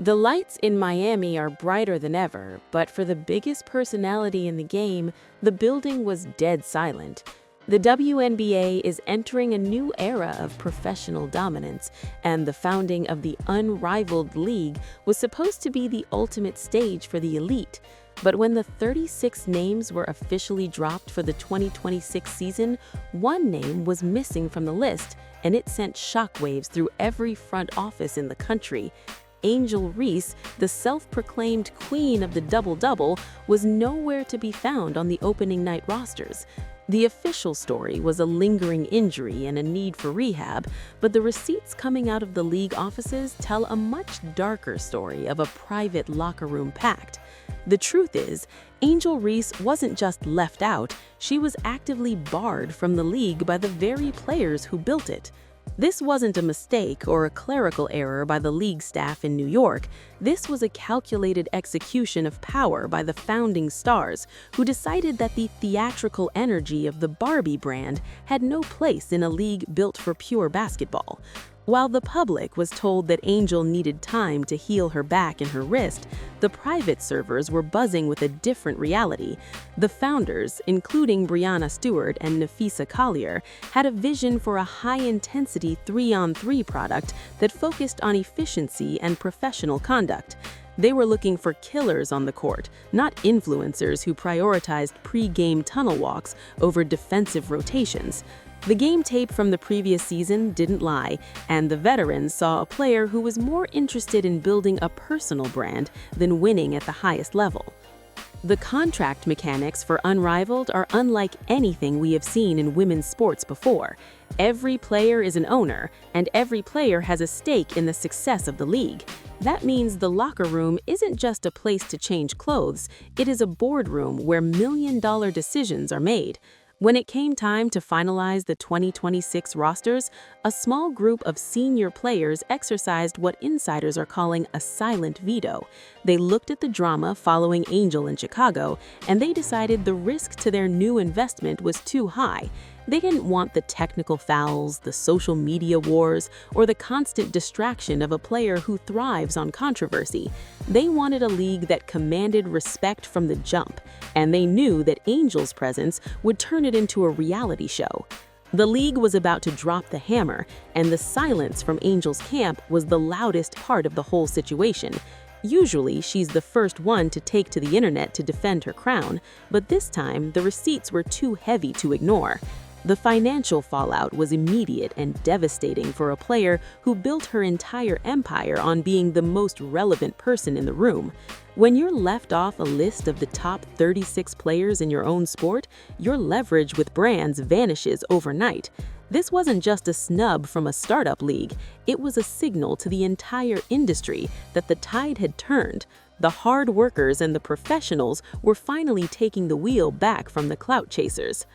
The lights in Miami are brighter than ever, but for the biggest personality in the game, the building was dead silent. The WNBA is entering a new era of professional dominance, and the founding of the Unrivaled League was supposed to be the ultimate stage for the elite. But when the 36 names were officially dropped for the 2026 season, one name was missing from the list, and it sent shockwaves through every front office in the country. Angel Reese, the self-proclaimed queen of the double-double, was nowhere to be found on the opening night rosters. The official story was a lingering injury and a need for rehab, but the receipts coming out of the league offices tell a much darker story of a private locker room pact. The truth is, Angel Reese wasn't just left out, she was actively barred from the league by the very players who built it. This wasn't a mistake or a clerical error by the league staff in New York. This was a calculated execution of power by the founding stars, who decided that the theatrical energy of the Barbie brand had no place in a league built for pure basketball. While the public was told that Angel needed time to heal her back and her wrist, the private servers were buzzing with a different reality. The founders, including Breanna Stewart and Napheesa Collier, had a vision for a high-intensity 3-on-3 product that focused on efficiency and professional conduct. They were looking for killers on the court, not influencers who prioritized pre-game tunnel walks over defensive rotations. The game tape from the previous season didn't lie, and the veterans saw a player who was more interested in building a personal brand than winning at the highest level. The contract mechanics for Unrivaled are unlike anything we have seen in women's sports before. Every player is an owner, and every player has a stake in the success of the league. That means the locker room isn't just a place to change clothes, it is a boardroom where million-dollar decisions are made. When it came time to finalize the 2026 rosters, a small group of senior players exercised what insiders are calling a silent veto. They looked at the drama following Angel in Chicago, and they decided the risk to their new investment was too high. They didn't want the technical fouls, the social media wars, or the constant distraction of a player who thrives on controversy. They wanted a league that commanded respect from the jump, and they knew that Angel's presence would turn it into a reality show. The league was about to drop the hammer, and the silence from Angel's camp was the loudest part of the whole situation. Usually, she's the first one to take to the internet to defend her crown, but this time the receipts were too heavy to ignore. The financial fallout was immediate and devastating for a player who built her entire empire on being the most relevant person in the room. When you're left off a list of the top 36 players in your own sport, your leverage with brands vanishes overnight. This wasn't just a snub from a startup league, it was a signal to the entire industry that the tide had turned. The hard workers and the professionals were finally taking the wheel back from the clout chasers.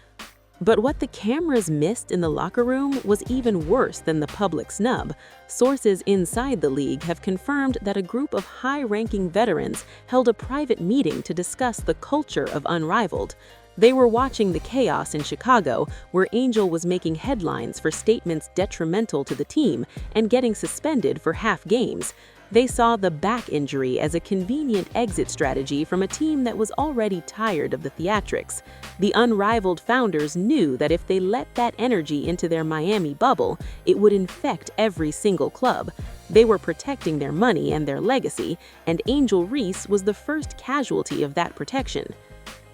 But what the cameras missed in the locker room was even worse than the public snub. Sources inside the league have confirmed that a group of high-ranking veterans held a private meeting to discuss the culture of Unrivaled. They were watching the chaos in Chicago, where Angel was making headlines for statements detrimental to the team and getting suspended for half games. They saw the back injury as a convenient exit strategy from a team that was already tired of the theatrics. The Unrivaled founders knew that if they let that energy into their Miami bubble, it would infect every single club. They were protecting their money and their legacy, and Angel Reese was the first casualty of that protection.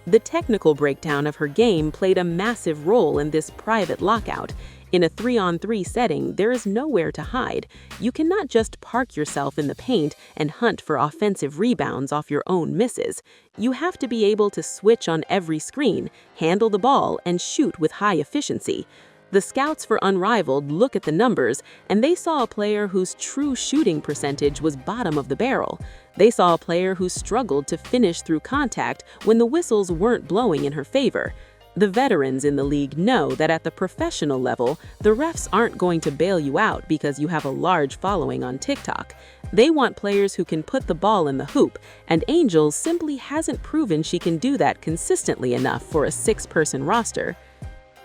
The technical breakdown of her game played a massive role in this private lockout. In a 3-on-3 setting, there is nowhere to hide. You cannot just park yourself in the paint and hunt for offensive rebounds off your own misses. You have to be able to switch on every screen, handle the ball, and shoot with high efficiency. The scouts for Unrivaled look at the numbers, and they saw a player whose true shooting percentage was bottom of the barrel. They saw a player who struggled to finish through contact when the whistles weren't blowing in her favor. The veterans in the league know that at the professional level, the refs aren't going to bail you out because you have a large following on TikTok. They want players who can put the ball in the hoop, and Angel simply hasn't proven she can do that consistently enough for a 6-person roster.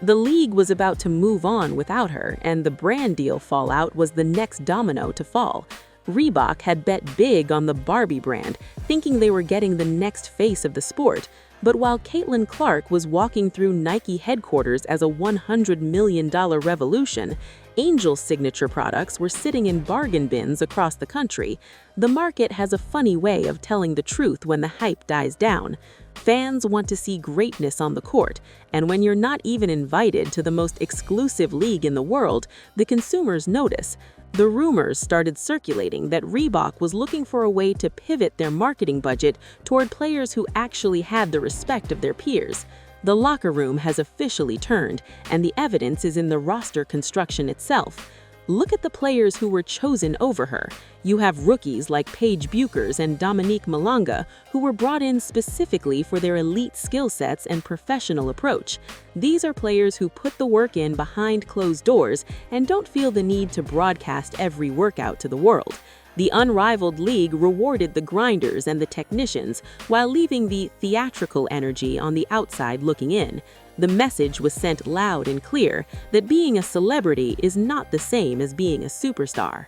The league was about to move on without her, and the brand deal fallout was the next domino to fall. Reebok had bet big on the Barbie brand, thinking they were getting the next face of the sport. But while Caitlin Clark was walking through Nike headquarters as a $100 million revolution, Angel's signature products were sitting in bargain bins across the country. The market has a funny way of telling the truth when the hype dies down. Fans want to see greatness on the court, and when you're not even invited to the most exclusive league in the world, the consumers notice. The rumors started circulating that Reebok was looking for a way to pivot their marketing budget toward players who actually had the respect of their peers. The locker room has officially turned, and the evidence is in the roster construction itself. Look at the players who were chosen over her. You have rookies like Paige Buchers and Dominique Malonga, who were brought in specifically for their elite skill sets and professional approach. These are players who put the work in behind closed doors and don't feel the need to broadcast every workout to the world. The Unrivaled League rewarded the grinders and the technicians while leaving the theatrical energy on the outside looking in. The message was sent loud and clear that being a celebrity is not the same as being a superstar.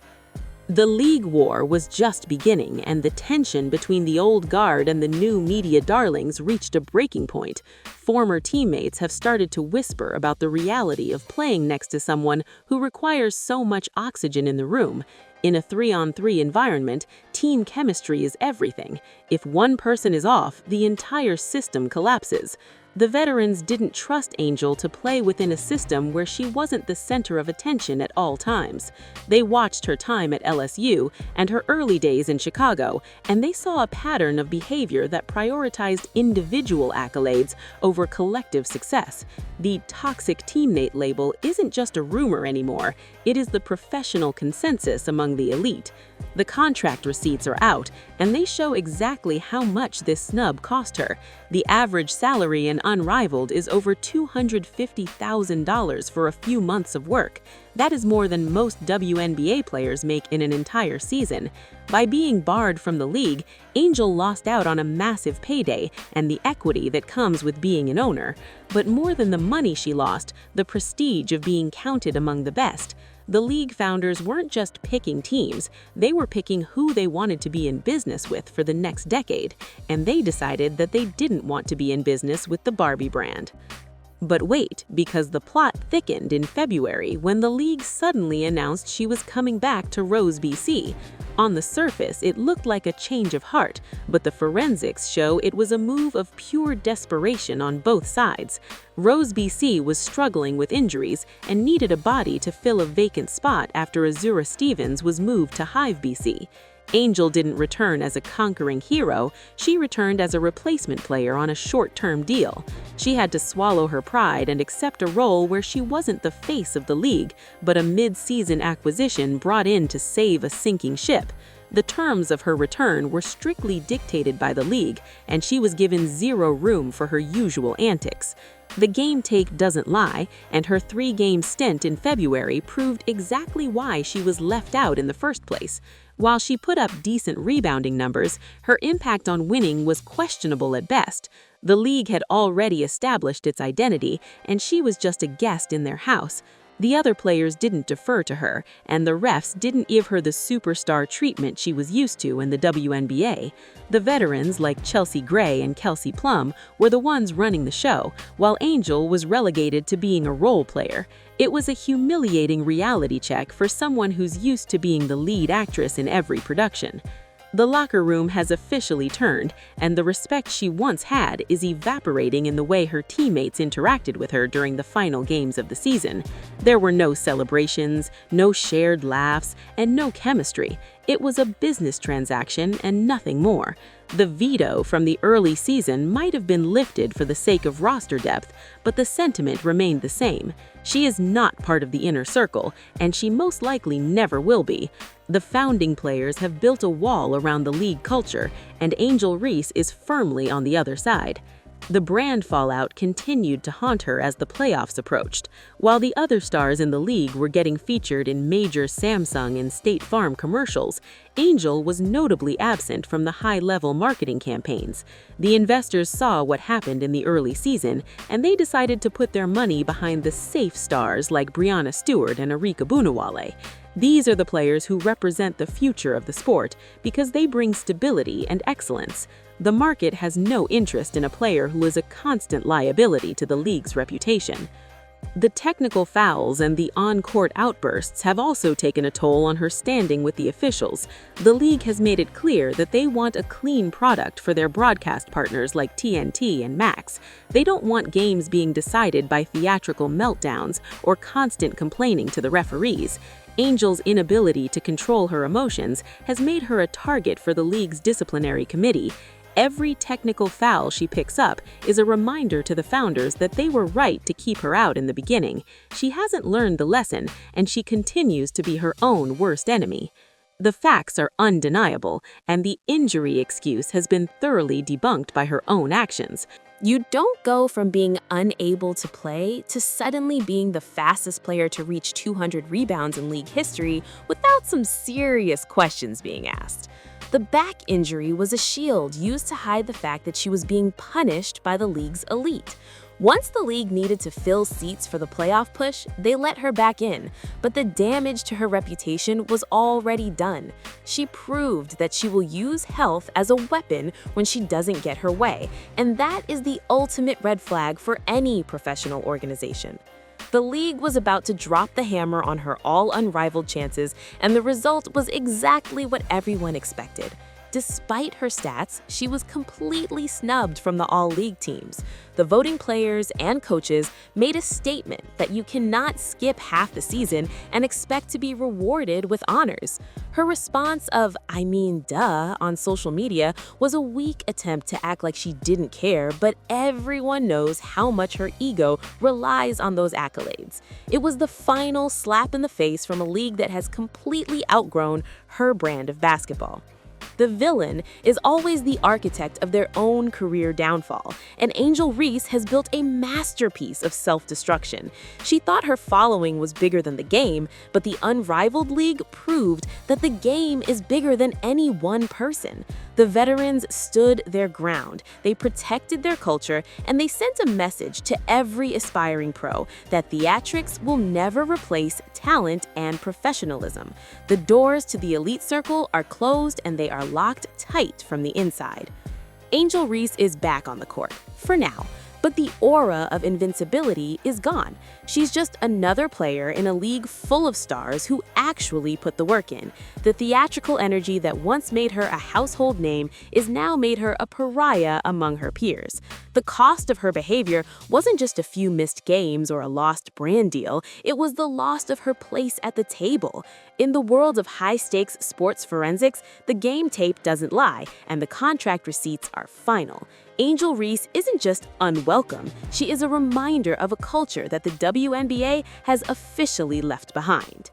The league war was just beginning, and the tension between the old guard and the new media darlings reached a breaking point. Former teammates have started to whisper about the reality of playing next to someone who requires so much oxygen in the room. In a 3-on-3 environment, team chemistry is everything. If one person is off, the entire system collapses. The veterans didn't trust Angel to play within a system where she wasn't the center of attention at all times. They watched her time at LSU and her early days in Chicago, and they saw a pattern of behavior that prioritized individual accolades over collective success. The toxic teammate label isn't just a rumor anymore, it is the professional consensus among the elite. The contract receipts are out, and they show exactly how much this snub cost her. The average salary in Unrivaled is over $250,000 for a few months of work. That is more than most WNBA players make in an entire season. By being barred from the league, Angel lost out on a massive payday and the equity that comes with being an owner. But more than the money she lost, the prestige of being counted among the best. The league founders weren't just picking teams, they were picking who they wanted to be in business with for the next decade, and they decided that they didn't want to be in business with the Barbie brand. But wait, because the plot thickened in February when the league suddenly announced she was coming back to Rose, BC. On the surface, it looked like a change of heart, but the forensics show it was a move of pure desperation on both sides. Rose, BC was struggling with injuries and needed a body to fill a vacant spot after Azura Stevens was moved to Hive, BC. Angel didn't return as a conquering hero, she returned as a replacement player on a short-term deal. She had to swallow her pride and accept a role where she wasn't the face of the league, but a mid-season acquisition brought in to save a sinking ship. The terms of her return were strictly dictated by the league, and she was given zero room for her usual antics. The game tape doesn't lie, and her 3-game stint in February proved exactly why she was left out in the first place. While she put up decent rebounding numbers, her impact on winning was questionable at best. The league had already established its identity, and she was just a guest in their house. The other players didn't defer to her, and the refs didn't give her the superstar treatment she was used to in the WNBA. The veterans like Chelsea Gray and Kelsey Plum were the ones running the show, while Angel was relegated to being a role player. It was a humiliating reality check for someone who's used to being the lead actress in every production. The locker room has officially turned, and the respect she once had is evaporating in the way her teammates interacted with her during the final games of the season. There were no celebrations, no shared laughs, and no chemistry. It was a business transaction and nothing more. The veto from the early season might have been lifted for the sake of roster depth, but the sentiment remained the same. She is not part of the inner circle, and she most likely never will be. The founding players have built a wall around the league culture, and Angel Reese is firmly on the other side. The brand fallout continued to haunt her as the playoffs approached. While the other stars in the league were getting featured in major Samsung and State Farm commercials, Angel was notably absent from the high-level marketing campaigns. The investors saw what happened in the early season, and they decided to put their money behind the safe stars like Breanna Stewart and Arika Bunawale. These are the players who represent the future of the sport because they bring stability and excellence. The market has no interest in a player who is a constant liability to the league's reputation. The technical fouls and the on-court outbursts have also taken a toll on her standing with the officials. The league has made it clear that they want a clean product for their broadcast partners like TNT and Max. They don't want games being decided by theatrical meltdowns or constant complaining to the referees. Angel's inability to control her emotions has made her a target for the league's disciplinary committee. Every technical foul she picks up is a reminder to the founders that they were right to keep her out in the beginning. She hasn't learned the lesson, and she continues to be her own worst enemy. The facts are undeniable, and the injury excuse has been thoroughly debunked by her own actions. You don't go from being unable to play to suddenly being the fastest player to reach 200 rebounds in league history without some serious questions being asked. The back injury was a shield used to hide the fact that she was being punished by the league's elite. Once the league needed to fill seats for the playoff push, they let her back in, but the damage to her reputation was already done. She proved that she will use health as a weapon when she doesn't get her way, and that is the ultimate red flag for any professional organization. The league was about to drop the hammer on her all-unrivaled chances, and the result was exactly what everyone expected. Despite her stats, she was completely snubbed from the all-league teams. The voting players and coaches made a statement that you cannot skip half the season and expect to be rewarded with honors. Her response of, "I mean, duh," on social media was a weak attempt to act like she didn't care, but everyone knows how much her ego relies on those accolades. It was the final slap in the face from a league that has completely outgrown her brand of basketball. The villain is always the architect of their own career downfall, and Angel Reese has built a masterpiece of self-destruction. She thought her following was bigger than the game, but the Unrivaled League proved that the game is bigger than any one person. The veterans stood their ground, they protected their culture, and they sent a message to every aspiring pro that theatrics will never replace talent and professionalism. The doors to the elite circle are closed and they are locked tight from the inside. Angel Reese is back on the court, for now, but the aura of invincibility is gone. She's just another player in a league full of stars who actually put the work in. The theatrical energy that once made her a household name is now made her a pariah among her peers. The cost of her behavior wasn't just a few missed games or a lost brand deal, it was the loss of her place at the table. In the world of high-stakes sports forensics, the game tape doesn't lie, and the contract receipts are final. Angel Reese isn't just unwelcome, she is a reminder of a culture that the WNBA has officially left behind.